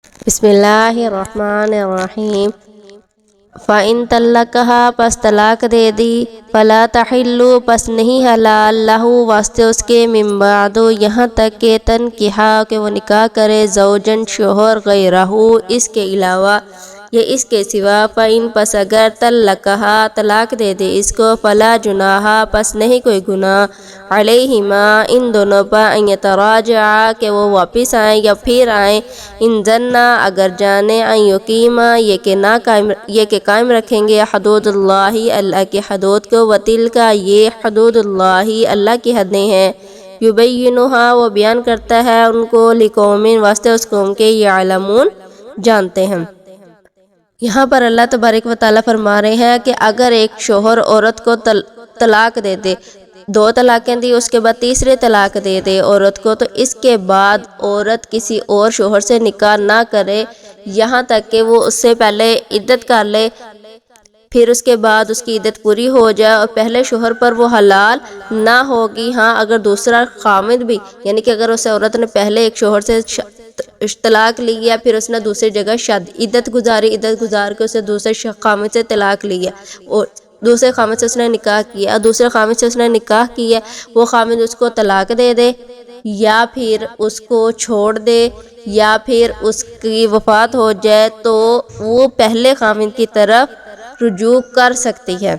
بسم اللہ الرحمن الرحیم۔ فَإِن طَلَّقَهَا پس طلاق دے دی، فَلَا تَحِلُّ پس نہیں حلال لہو واسطے اس کے من بعد یہاں تک کہ تنکحہ کہ وہ نکاح کرے زوجن شوہر غیرہ اس کے علاوہ یا اس کے سوا۔ فَإِن پس اگر طَلَّقَهَا طلاق دے دے اس کو، فَلَا جُنَاحَ پس نہیں کوئی گناہ علیہما ان دونوں پر ان یتراجعا کہ وہ واپس آئیں یا پھر آئیں، ان ظنا اگر جانے ان یقیما یہ کہ قائم رکھیں گے حدود اللہ اللہ کی حدود کو، وتلک یہ حدود اللہ اللہ کی حدیں ہیں، یبینھا وہ بیان کرتا ہے ان کو، لقوم واسطے اس قوم کے یعلمون جانتے ہیں۔ یہاں پر اللہ تبارک و تعالیٰ فرما رہے ہیں کہ اگر ایک شوہر عورت کو طلاق دے دے، 2 طلاقیں دی، اس کے بعد تیسری طلاق دے دے عورت کو، تو اس کے بعد عورت کسی اور شوہر سے نکاح نہ کرے یہاں تک کہ وہ اس سے پہلے عدت کر لے، پھر اس کے بعد اس کی عدت پوری ہو جائے اور پہلے شوہر پر وہ حلال نہ ہوگی۔ ہاں اگر دوسرا خامد بھی، یعنی کہ اگر اس عورت نے پہلے ایک شوہر سے طلاق لی ہے، پھر اس نے دوسری جگہ عدت گزاری، عدت گزار کے اسے دوسرے خامد سے طلاق لی ہے اور دوسرے خامد سے اس نے نکاح کیا اور دوسرے خامد سے اس نے نکاح کیا، وہ خامد اس کو طلاق دے دے یا پھر اس کو چھوڑ دے یا پھر اس کی وفات ہو جائے، تو وہ پہلے خامد کی طرف رجوع کر سکتی ہے۔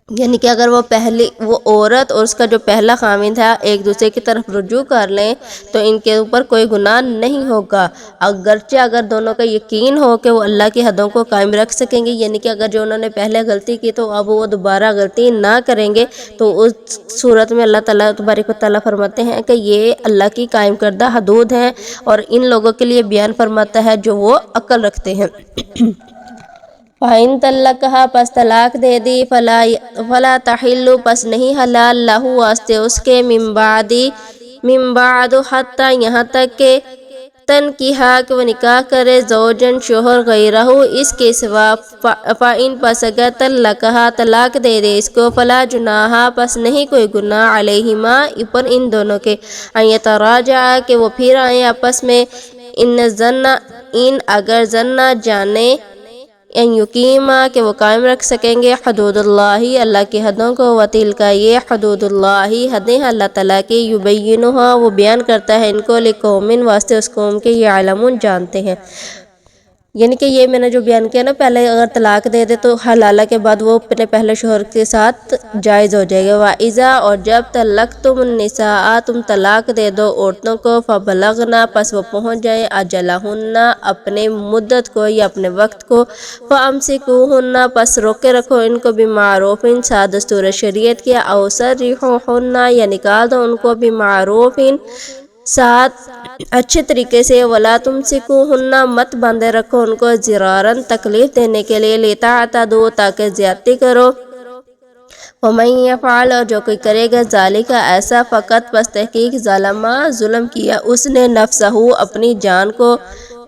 یعنی کہ اگر وہ عورت اور اس کا جو پہلا خامد ہے ایک دوسرے کی طرف رجوع کر لیں تو ان کے اوپر کوئی گناہ نہیں ہوگا، اگرچہ اگر دونوں کا یقین ہو کہ وہ اللہ کی حدوں کو قائم رکھ سکیں گے، یعنی کہ اگر جو انہوں نے پہلے غلطی کی تو اب وہ دوبارہ غلطی نہ کریں گے، تو اس صورت میں اللہ تعالیٰ تبارک و تعالیٰ فرماتے ہیں کہ یہ اللہ کی قائم کردہ حدود ہیں اور ان لوگوں کے لیے بیان فرماتا ہے جو وہ عقل رکھتے ہیں۔ فَإِن طَلَّقَهَا پس طلاق دے دی، فَلَا تَحِلُّ پس نہیں حلال لہو واسطے اس کے من بعد حتی یہاں تک کہ تنکحہ کہ وہ نکاح کرے زوجن شوہر غیرہ اس کے سوا۔ فَإِن پس اگر طَلَّقَهَا طلاق دے دے اس کو، فَلَا جُنَاحَ پس نہیں کوئی گناہ علیہما اوپر ان دونوں کے، ان یتراجعا کہ وہ پھر آئیں آپس میں، ان اگر ظنا جانے ان یقیما کہ وہ قائم رکھ سکیں گے حدود اللہ اللہ کی حدوں کو، وتلک یہ حدود اللہ حدیں ہیں اللہ تعالیٰ کی، یبینھا وہ بیان کرتا ہے ان کو، لقوم واسطے اس قوم کے یعلمون جانتے ہیں۔ یعنی کہ یہ میں نے جو بیان کیا نا، پہلے اگر طلاق دے دے تو حلالہ کے بعد وہ اپنے پہلے شوہر کے ساتھ جائز ہو جائے گا۔ وَإِذَا اور جب طَلَّقْتُمُ النِّسَاءَ تم طلاق دے دو عورتوں کو، فَبَلَغْنَ پس وہ پہنچ جائیں أَجَلَهُنَّ اپنے مدت کو یا اپنے وقت کو، فَأَمْسِكُوهُنَّ پس روکے رکھو ان کو بِمَعْرُوفٍ ساتھ دستور شریعت کے، أَوْ سَرِّحُوهُنَّ یا نکال دو ان کو بِمَعْرُوفٍ ساتھ اچھے طریقے سے، ولا تمسکوہن مت باندھے رکھو ان کو ضرارن تکلیف دینے کے لیے، لتعتدوا تاکہ زیادتی کرو، ومن یفعل اور جو کوئی کرے گا ذالک ایسا، فقط پس تحقیق ظلم کیا اس نے نفسہ اپنی جان کو،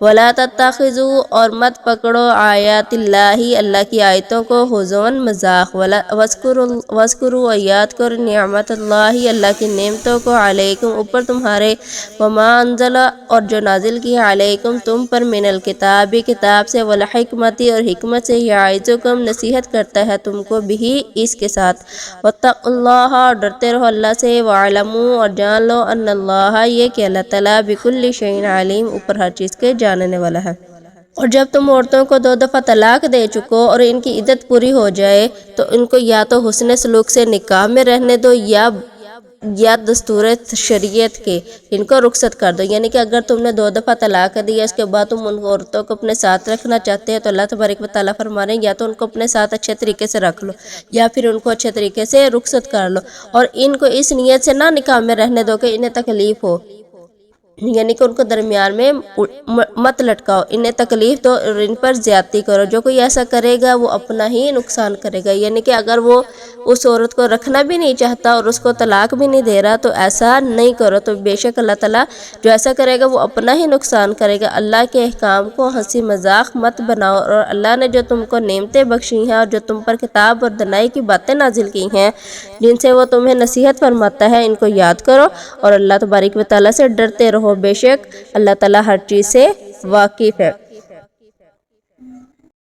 ولا تتخذوا اور مت پکڑو آیات اللہ اللہ کی آیتوں کو ہزوا مذاق، واذکروا یاد کرو نعمت اللہ اللہ کی نعمتوں کو، علیکم اوپر تمہارے، وما انزل اور جو نازل کیا علیکم تم پر، من الکتاب کتاب سے، والحکمت اور حکمت سے، یعظکم نصیحت کرتا ہے تم کو، بھی اس کے ساتھ، واتقوا اللہ اور ڈرتے رہو اللہ سے، واعلموا اور جان لو، ان اللہ یہ کہ اللہ تعالیٰ بکل شیء علیم اوپر ہر چیز کے جاننے والا ہے۔ اور جب تم عورتوں کو 2 دفعہ طلاق دے چکو اور ان کی عدت پوری ہو جائے تو ان کو یا تو حسن سلوک سے نکاح میں رہنے دو یا دستور شریعت کے ان کو رخصت کر دو۔ یعنی کہ اگر تم نے 2 دفعہ طلاق دی ہے اس کے بعد تم ان عورتوں کو اپنے ساتھ رکھنا چاہتے ہیں تو اللہ تبارک و تعالیٰ فرما رہے ہیں یا تو ان کو اپنے ساتھ اچھے طریقے سے رکھ لو یا پھر ان کو اچھے طریقے سے رخصت کر لو، اور ان کو اس نیت سے نہ نکاح میں رہنے دو کہ انہیں تکلیف ہو، یعنی کہ ان کو درمیان میں مت لٹکاؤ، انہیں تکلیف دو اور ان پر زیادتی کرو، جو کوئی ایسا کرے گا وہ اپنا ہی نقصان کرے گا۔ یعنی کہ اگر وہ اس عورت کو رکھنا بھی نہیں چاہتا اور اس کو طلاق بھی نہیں دے رہا تو ایسا نہیں کرو، تو بے شک اللہ تعالیٰ جو ایسا کرے گا وہ اپنا ہی نقصان کرے گا۔ اللہ کے احکام کو ہنسی مذاق مت بناؤ، اور اللہ نے جو تم کو نعمتیں بخشی ہیں اور جو تم پر کتاب اور دنائی کی باتیں نازل کی ہیں جن سے وہ تمہیں نصیحت فرماتا ہے، ان کو یاد کرو اور اللہ تبارک و تعالیٰ سے ڈرتے رہو، بے شک اللہ تعالیٰ ہر چیز سے واقف ہے۔